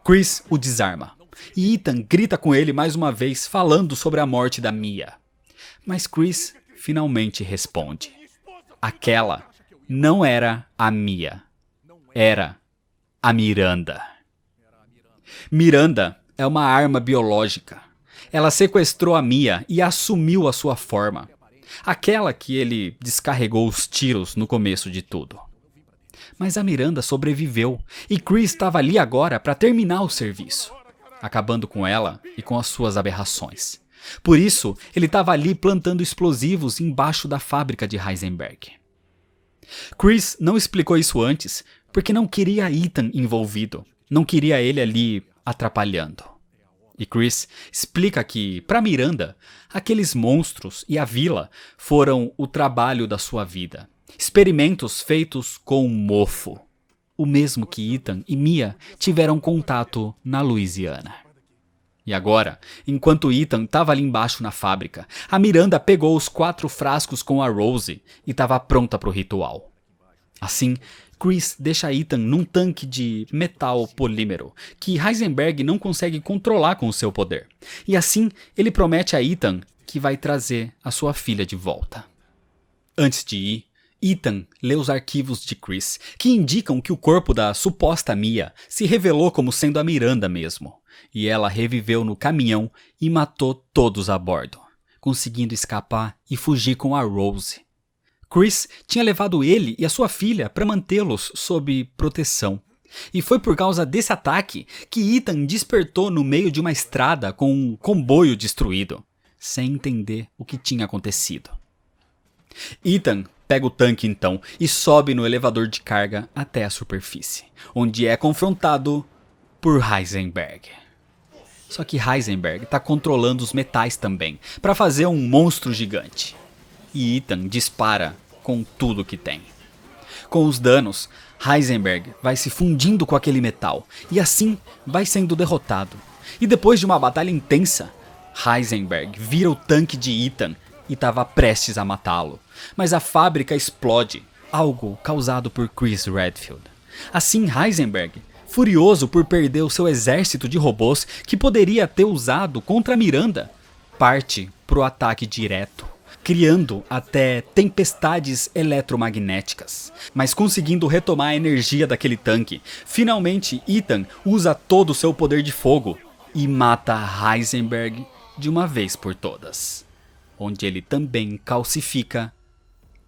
Chris o desarma, e Ethan grita com ele mais uma vez falando sobre a morte da Mia. Mas Chris finalmente responde. Aquela não era a Mia. Era a Miranda. Miranda é uma arma biológica. Ela sequestrou a Mia e assumiu a sua forma. Aquela que ele descarregou os tiros no começo de tudo. Mas a Miranda sobreviveu e Chris estava ali agora para terminar o serviço, acabando com ela e com as suas aberrações. Por isso, ele estava ali plantando explosivos embaixo da fábrica de Heisenberg. Chris não explicou isso antes, porque não queria Ethan envolvido, não queria ele ali atrapalhando. E Chris explica que, para Miranda, aqueles monstros e a vila foram o trabalho da sua vida. Experimentos feitos com mofo. O mesmo que Ethan e Mia tiveram contato na Louisiana. E agora, enquanto Ethan estava ali embaixo na fábrica, a Miranda pegou os 4 frascos com a Rose e estava pronta para o ritual. Assim, Chris deixa Ethan num tanque de metal polímero, que Heisenberg não consegue controlar com o seu poder. E assim, ele promete a Ethan que vai trazer a sua filha de volta. Antes de ir, Ethan lê os arquivos de Chris, que indicam que o corpo da suposta Mia se revelou como sendo a Miranda mesmo. E ela reviveu no caminhão e matou todos a bordo, conseguindo escapar e fugir com a Rose. Chris tinha levado ele e a sua filha para mantê-los sob proteção. E foi por causa desse ataque que Ethan despertou no meio de uma estrada com um comboio destruído, sem entender o que tinha acontecido. Ethan pega o tanque então e sobe no elevador de carga até a superfície, onde é confrontado por Heisenberg. Só que Heisenberg está controlando os metais também, para fazer um monstro gigante. E Ethan dispara com tudo que tem. Com os danos, Heisenberg vai se fundindo com aquele metal, e assim vai sendo derrotado. E depois de uma batalha intensa, Heisenberg vira o tanque de Ethan e estava prestes a matá-lo. Mas a fábrica explode, algo causado por Chris Redfield. Assim, Heisenberg, furioso por perder o seu exército de robôs que poderia ter usado contra Miranda, parte pro ataque direto, criando até tempestades eletromagnéticas. Mas conseguindo retomar a energia daquele tanque, finalmente Ethan usa todo o seu poder de fogo e mata Heisenberg de uma vez por todas, onde ele também calcifica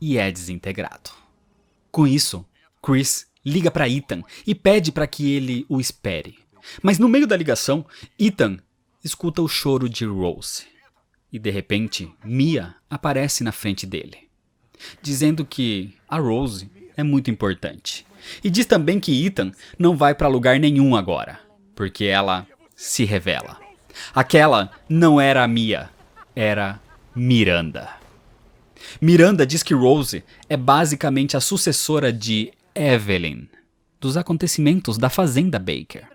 e é desintegrado. Com isso, Chris liga para Ethan e pede para que ele o espere. Mas no meio da ligação, Ethan escuta o choro de Rose. E de repente, Mia aparece na frente dele, dizendo que a Rose é muito importante. E diz também que Ethan não vai para lugar nenhum agora, porque ela se revela. Aquela não era a Mia, era Miranda. Miranda diz que Rose é basicamente a sucessora de Evelyn, dos acontecimentos da Fazenda Baker.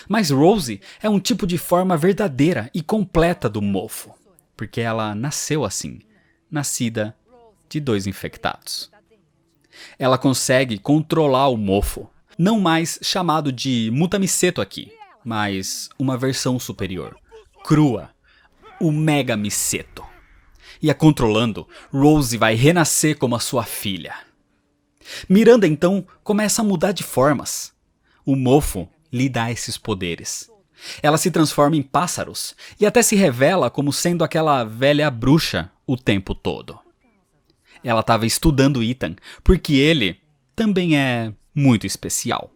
Mas Rose é um tipo de forma verdadeira e completa do mofo, porque ela nasceu assim, nascida de 2 infectados. Ela consegue controlar o mofo, não mais chamado de Mutamiceto aqui, mas uma versão superior, crua, o Megamiceto. E a controlando, Rose vai renascer como a sua filha. Miranda então começa a mudar de formas. O mofo lhe dá esses poderes. Ela se transforma em pássaros e até se revela como sendo aquela velha bruxa o tempo todo. Ela estava estudando Ethan porque ele também é muito especial.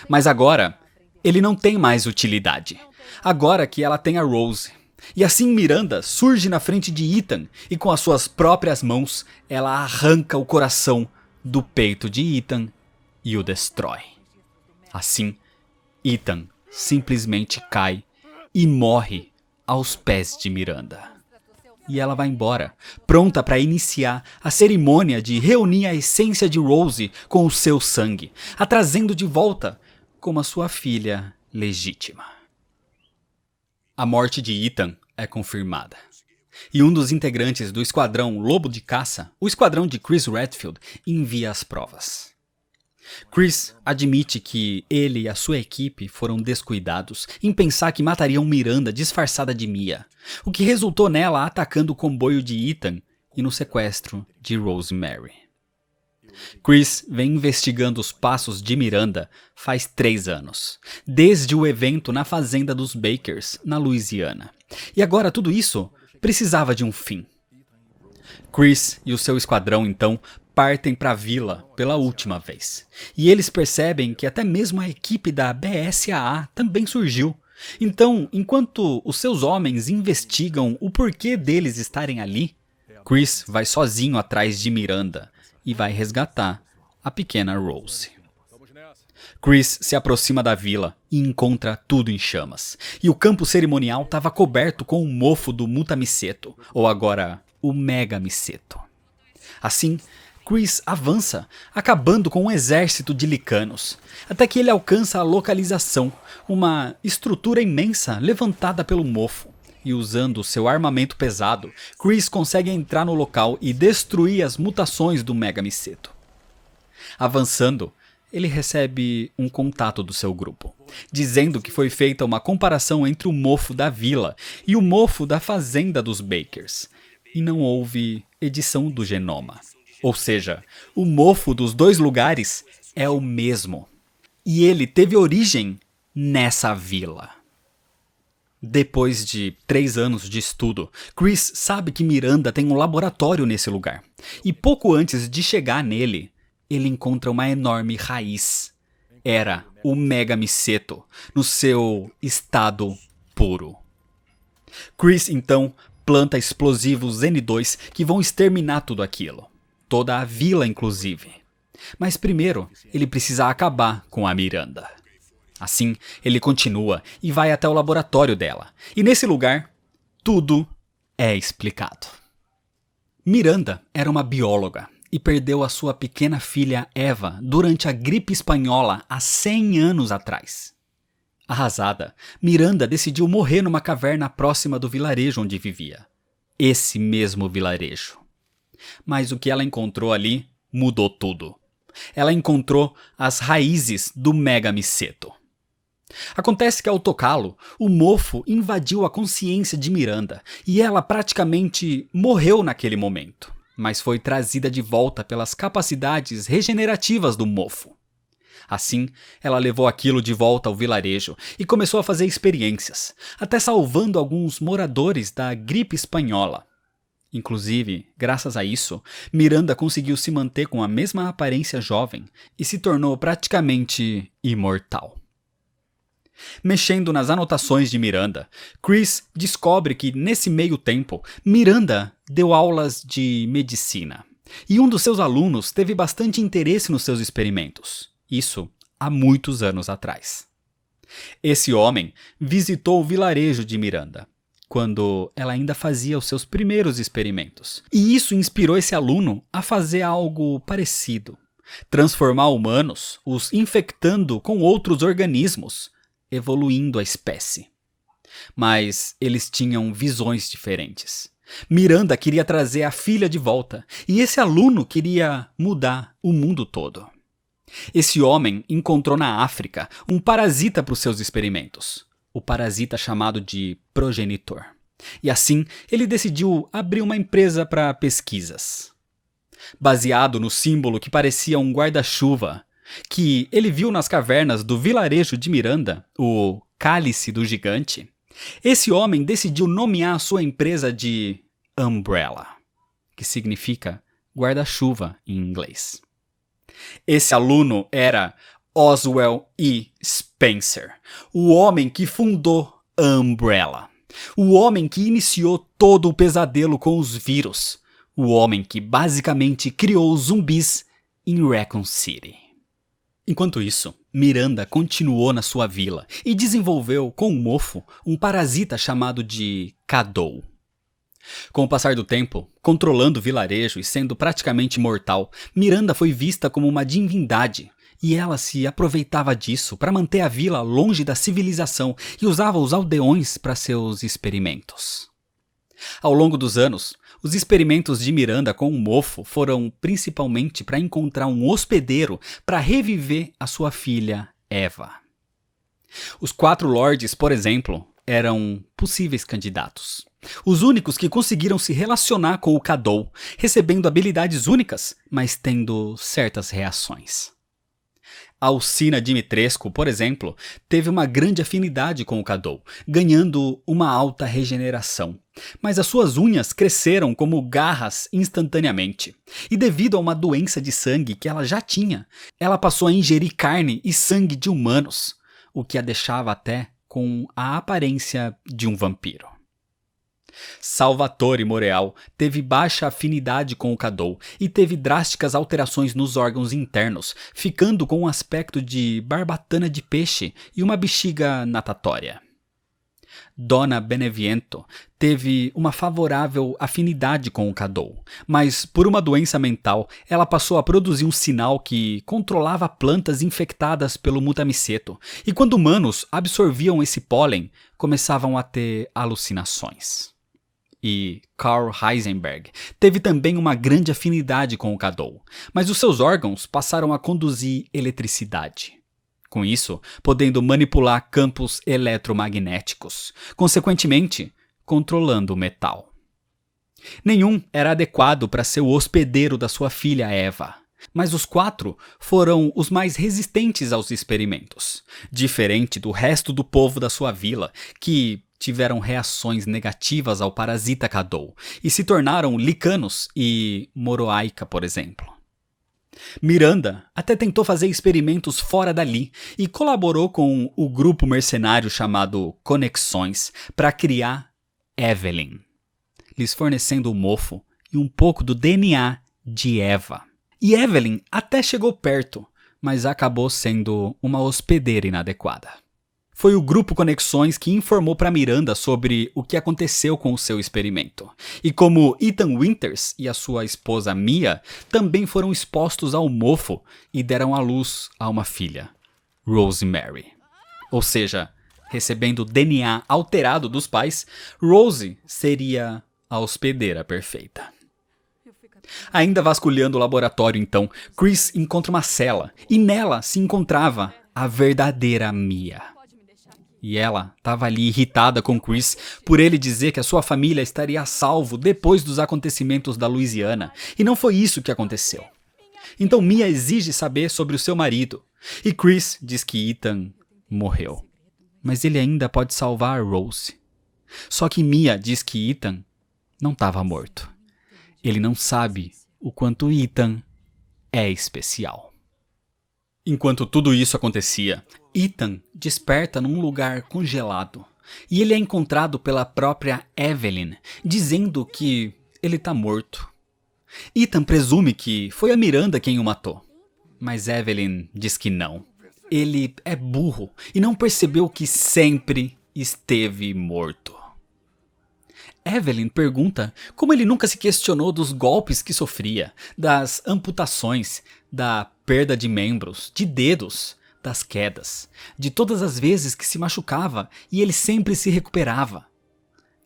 Mas agora, ele não tem mais utilidade. Agora que ela tem a Rose. E assim Miranda surge na frente de Ethan e com as suas próprias mãos ela arranca o coração do peito de Ethan e o destrói. Assim, Ethan simplesmente cai e morre aos pés de Miranda. E ela vai embora, pronta para iniciar a cerimônia de reunir a essência de Rose com o seu sangue, a trazendo de volta como a sua filha legítima. A morte de Ethan é confirmada. E um dos integrantes do esquadrão Lobo de Caça, o esquadrão de Chris Redfield, envia as provas. Chris admite que ele e a sua equipe foram descuidados em pensar que matariam Miranda disfarçada de Mia, o que resultou nela atacando o comboio de Ethan e no sequestro de Rosemary. Chris vem investigando os passos de Miranda faz 3 anos, desde o evento na fazenda dos Bakers, na Louisiana. E agora tudo isso precisava de um fim. Chris e o seu esquadrão, então, partem para a vila pela última vez. E eles percebem que até mesmo a equipe da BSAA também surgiu. Então, enquanto os seus homens investigam o porquê deles estarem ali, Chris vai sozinho atrás de Miranda e vai resgatar a pequena Rose. Chris se aproxima da vila e encontra tudo em chamas. E o campo cerimonial estava coberto com o mofo do Mutamiceto, ou agora o Megamiceto. Assim, Chris avança, acabando com um exército de licanos, até que ele alcança a localização, uma estrutura imensa levantada pelo mofo. E usando seu armamento pesado, Chris consegue entrar no local e destruir as mutações do Megamiceto. Avançando, ele recebe um contato do seu grupo, dizendo que foi feita uma comparação entre o mofo da vila e o mofo da fazenda dos Bakers, e não houve edição do genoma. Ou seja, o mofo dos 2 lugares é o mesmo, e ele teve origem nessa vila. Depois de 3 anos de estudo, Chris sabe que Miranda tem um laboratório nesse lugar. E pouco antes de chegar nele, ele encontra uma enorme raiz. Era o Megamiceto, no seu estado puro. Chris, então, planta explosivos N2 que vão exterminar tudo aquilo. Toda a vila, inclusive. Mas primeiro, ele precisa acabar com a Miranda. Assim, ele continua e vai até o laboratório dela. E nesse lugar, tudo é explicado. Miranda era uma bióloga e perdeu a sua pequena filha Eva durante a gripe espanhola há 100 anos atrás. Arrasada, Miranda decidiu morrer numa caverna próxima do vilarejo onde vivia. Esse mesmo vilarejo. Mas o que ela encontrou ali mudou tudo. Ela encontrou as raízes do Megamiceto. Acontece que ao tocá-lo, o mofo invadiu a consciência de Miranda e ela praticamente morreu naquele momento, mas foi trazida de volta pelas capacidades regenerativas do mofo. Assim, ela levou aquilo de volta ao vilarejo e começou a fazer experiências, até salvando alguns moradores da gripe espanhola. Inclusive, graças a isso, Miranda conseguiu se manter com a mesma aparência jovem e se tornou praticamente imortal. Mexendo nas anotações de Miranda, Chris descobre que, nesse meio tempo, Miranda deu aulas de medicina. E um dos seus alunos teve bastante interesse nos seus experimentos. Isso há muitos anos atrás. Esse homem visitou o vilarejo de Miranda, quando ela ainda fazia os seus primeiros experimentos. E isso inspirou esse aluno a fazer algo parecido. Transformar humanos, os infectando com outros organismos, evoluindo a espécie. Mas eles tinham visões diferentes. Miranda queria trazer a filha de volta, e esse aluno queria mudar o mundo todo. Esse homem encontrou na África um parasita para os seus experimentos, o parasita chamado de progenitor. E assim, ele decidiu abrir uma empresa para pesquisas. Baseado no símbolo que parecia um guarda-chuva, que ele viu nas cavernas do vilarejo de Miranda, o Cálice do Gigante, esse homem decidiu nomear a sua empresa de Umbrella, que significa guarda-chuva em inglês. Esse aluno era Oswell E. Spencer, o homem que fundou a Umbrella, o homem que iniciou todo o pesadelo com os vírus, o homem que basicamente criou os zumbis em Raccoon City. Enquanto isso, Miranda continuou na sua vila e desenvolveu com o mofo um parasita chamado de Cadou. Com o passar do tempo, controlando o vilarejo e sendo praticamente mortal, Miranda foi vista como uma divindade e ela se aproveitava disso para manter a vila longe da civilização e usava os aldeões para seus experimentos. Ao longo dos anos, os experimentos de Miranda com o mofo foram principalmente para encontrar um hospedeiro para reviver a sua filha Eva. Os 4 lords, por exemplo, eram possíveis candidatos. Os únicos que conseguiram se relacionar com o Cadou, recebendo habilidades únicas, mas tendo certas reações. Alcina Dimitrescu, por exemplo, teve uma grande afinidade com o Cadou, ganhando uma alta regeneração. Mas as suas unhas cresceram como garras instantaneamente. E devido a uma doença de sangue que ela já tinha, ela passou a ingerir carne e sangue de humanos, o que a deixava até com a aparência de um vampiro. Salvatore Moreal teve baixa afinidade com o Cadou e teve drásticas alterações nos órgãos internos, ficando com um aspecto de barbatana de peixe e uma bexiga natatória. Dona Beneviento teve uma favorável afinidade com o Cadou, mas por uma doença mental ela passou a produzir um sinal que controlava plantas infectadas pelo mutamiceto, e quando humanos absorviam esse pólen, começavam a ter alucinações. E Karl Heisenberg teve também uma grande afinidade com o Cadou, mas os seus órgãos passaram a conduzir eletricidade. Com isso, podendo manipular campos eletromagnéticos, consequentemente, controlando o metal. Nenhum era adequado para ser o hospedeiro da sua filha Eva, mas os 4 foram os mais resistentes aos experimentos, diferente do resto do povo da sua vila, que tiveram reações negativas ao parasita Cadou e se tornaram licanos e Moroaica, por exemplo. Miranda até tentou fazer experimentos fora dali e colaborou com o grupo mercenário chamado Conexões para criar Evelyn, lhes fornecendo o mofo e um pouco do DNA de Eva. E Evelyn até chegou perto, mas acabou sendo uma hospedeira inadequada. Foi o grupo Conexões que informou para Miranda sobre o que aconteceu com o seu experimento. E como Ethan Winters e a sua esposa Mia também foram expostos ao mofo e deram à luz a uma filha, Rosemary. Ou seja, recebendo o DNA alterado dos pais, Rose seria a hospedeira perfeita. Ainda vasculhando o laboratório, então, Chris encontra uma cela e nela se encontrava a verdadeira Mia. E ela estava ali irritada com Chris por ele dizer que a sua família estaria a salvo depois dos acontecimentos da Louisiana. E não foi isso que aconteceu. Então Mia exige saber sobre o seu marido. E Chris diz que Ethan morreu. Mas ele ainda pode salvar Rose. Só que Mia diz que Ethan não estava morto. Ele não sabe o quanto Ethan é especial. Enquanto tudo isso acontecia, Ethan desperta num lugar congelado. E ele é encontrado pela própria Evelyn, dizendo que ele está morto. Ethan presume que foi a Miranda quem o matou. Mas Evelyn diz que não. Ele é burro e não percebeu que sempre esteve morto. Evelyn pergunta como ele nunca se questionou dos golpes que sofria, das amputações, da perda de membros, de dedos, das quedas, de todas as vezes que se machucava e ele sempre se recuperava.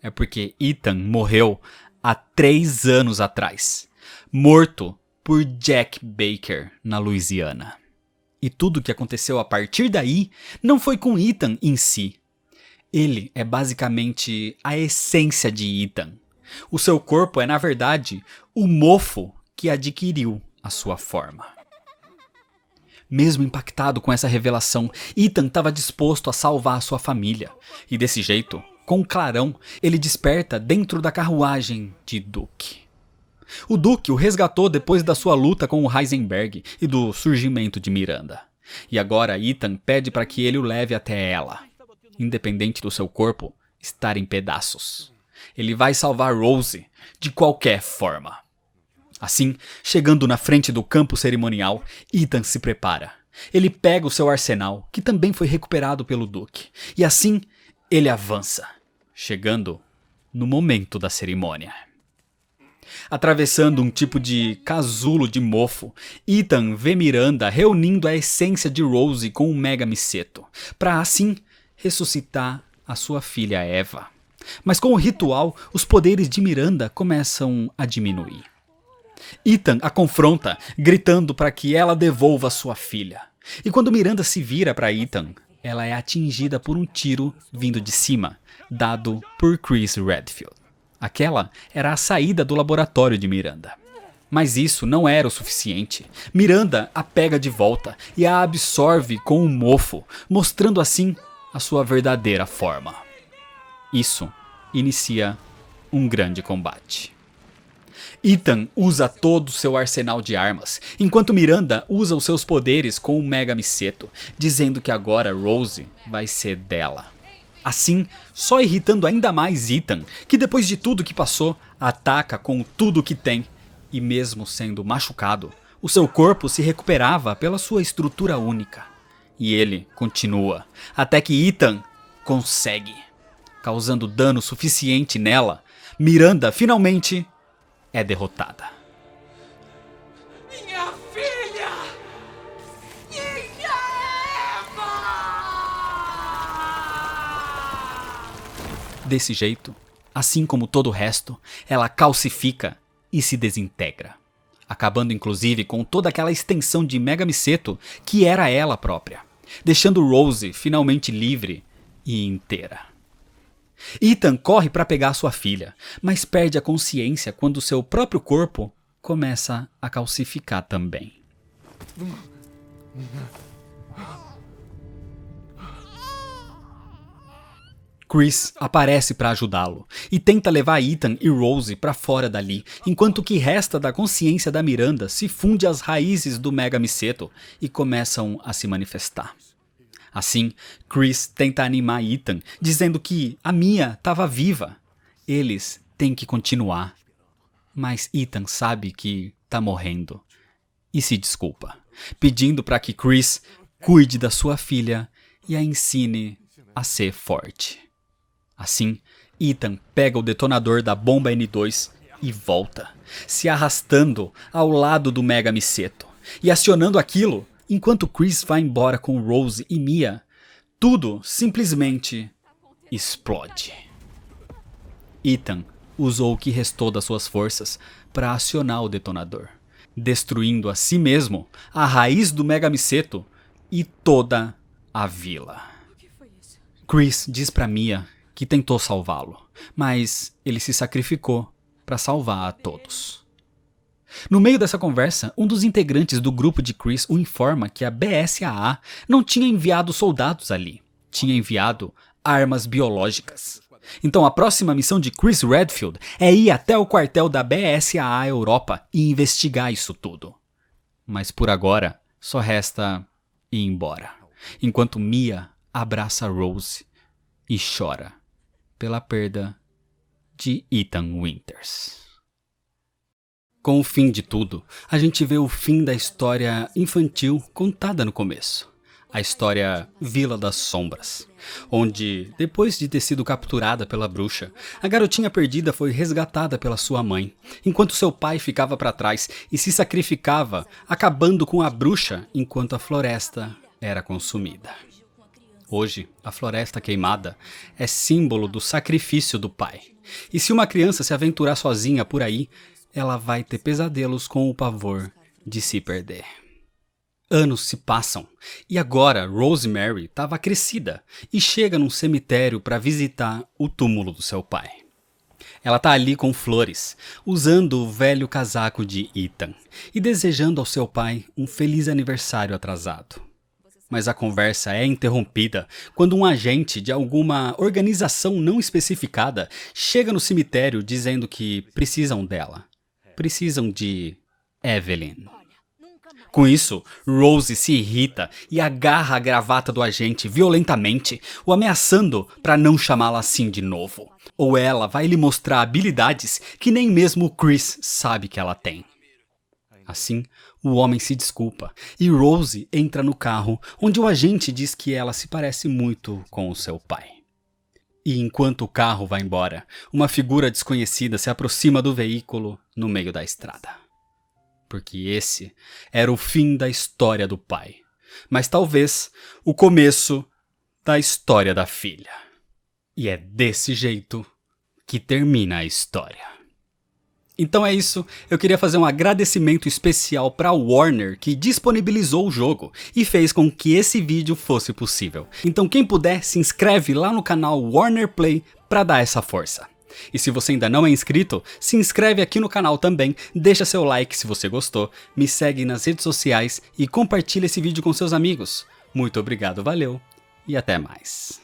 É porque Ethan morreu há 3 anos atrás, morto por Jack Baker na Louisiana. E tudo o que aconteceu a partir daí não foi com Ethan em si. Ele é basicamente a essência de Ethan. O seu corpo é, na verdade, o mofo que adquiriu a sua forma. Mesmo impactado com essa revelação, Ethan estava disposto a salvar a sua família. E desse jeito, com clarão, ele desperta dentro da carruagem de Duke. O Duke o resgatou depois da sua luta com o Heisenberg e do surgimento de Miranda. E agora Ethan pede para que ele o leve até ela, independente do seu corpo estar em pedaços. Ele vai salvar Rose de qualquer forma. Assim, chegando na frente do campo cerimonial, Ethan se prepara. Ele pega o seu arsenal, que também foi recuperado pelo Duke, e assim ele avança, chegando no momento da cerimônia. Atravessando um tipo de casulo de mofo, Ethan vê Miranda reunindo a essência de Rose com o Mega Miseto, para assim ressuscitar a sua filha Eva. Mas com o ritual, os poderes de Miranda começam a diminuir. Ethan a confronta, gritando para que ela devolva sua filha. E quando Miranda se vira para Ethan, ela é atingida por um tiro vindo de cima, dado por Chris Redfield. Aquela era a saída do laboratório de Miranda. Mas isso não era o suficiente. Miranda a pega de volta e a absorve com um mofo, mostrando assim a sua verdadeira forma. Isso inicia um grande combate. Ethan usa todo o seu arsenal de armas, enquanto Miranda usa os seus poderes com o Mega Miseto, dizendo que agora Rose vai ser dela. Assim, só irritando ainda mais Ethan, que depois de tudo que passou, ataca com tudo que tem. E mesmo sendo machucado, o seu corpo se recuperava pela sua estrutura única. E ele continua, até que Ethan consegue. Causando dano suficiente nela, Miranda finalmente é derrotada. Minha filha! Minha Eva! Desse jeito, assim como todo o resto, ela calcifica e se desintegra, acabando inclusive com toda aquela extensão de Mega Miseto que era ela própria, deixando Rose finalmente livre e inteira. Ethan corre para pegar sua filha, mas perde a consciência quando seu próprio corpo começa a calcificar também. Chris aparece para ajudá-lo e tenta levar Ethan e Rose para fora dali, enquanto o que resta da consciência da Miranda se funde às raízes do Mega Miseto e começam a se manifestar. Assim, Chris tenta animar Ethan, dizendo que a Mia estava viva. Eles têm que continuar. Mas Ethan sabe que está morrendo e se desculpa, pedindo para que Chris cuide da sua filha e a ensine a ser forte. Assim, Ethan pega o detonador da bomba N2 e volta, se arrastando ao lado do Mega Miseto e acionando aquilo. Enquanto Chris vai embora com Rose e Mia, tudo simplesmente explode. Ethan usou o que restou das suas forças para acionar o detonador, destruindo a si mesmo, a raiz do Mega Miseto e toda a vila. O que foi isso? Chris diz pra Mia que tentou salvá-lo, mas ele se sacrificou para salvar a todos. No meio dessa conversa, um dos integrantes do grupo de Chris o informa que a BSAA não tinha enviado soldados ali, tinha enviado armas biológicas. Então a próxima missão de Chris Redfield é ir até o quartel da BSAA Europa e investigar isso tudo. Mas por agora, só resta ir embora, enquanto Mia abraça Rose e chora pela perda de Ethan Winters. Com o fim de tudo, a gente vê o fim da história infantil contada no começo. A história Vila das Sombras, onde, depois de ter sido capturada pela bruxa, a garotinha perdida foi resgatada pela sua mãe, enquanto seu pai ficava para trás e se sacrificava, acabando com a bruxa enquanto a floresta era consumida. Hoje, a floresta queimada é símbolo do sacrifício do pai. E se uma criança se aventurar sozinha por aí, ela vai ter pesadelos com o pavor de se perder. Anos se passam, e agora Rosemary estava crescida e chega num cemitério para visitar o túmulo do seu pai. Ela está ali com flores, usando o velho casaco de Ethan e desejando ao seu pai um feliz aniversário atrasado. Mas a conversa é interrompida quando um agente de alguma organização não especificada chega no cemitério dizendo que precisam dela. Precisam de Evelyn. Com isso, Rose se irrita e agarra a gravata do agente violentamente, o ameaçando para não chamá-la assim de novo. Ou ela vai lhe mostrar habilidades que nem mesmo o Chris sabe que ela tem. Assim, o homem se desculpa e Rose entra no carro, onde o agente diz que ela se parece muito com o seu pai. E enquanto o carro vai embora, uma figura desconhecida se aproxima do veículo no meio da estrada. Porque esse era o fim da história do pai, mas talvez o começo da história da filha. E é desse jeito que termina a história. Então é isso, eu queria fazer um agradecimento especial para a Warner que disponibilizou o jogo e fez com que esse vídeo fosse possível. Então quem puder, se inscreve lá no canal Warner Play para dar essa força. E se você ainda não é inscrito, se inscreve aqui no canal também, deixa seu like se você gostou, me segue nas redes sociais e compartilha esse vídeo com seus amigos. Muito obrigado, valeu e até mais.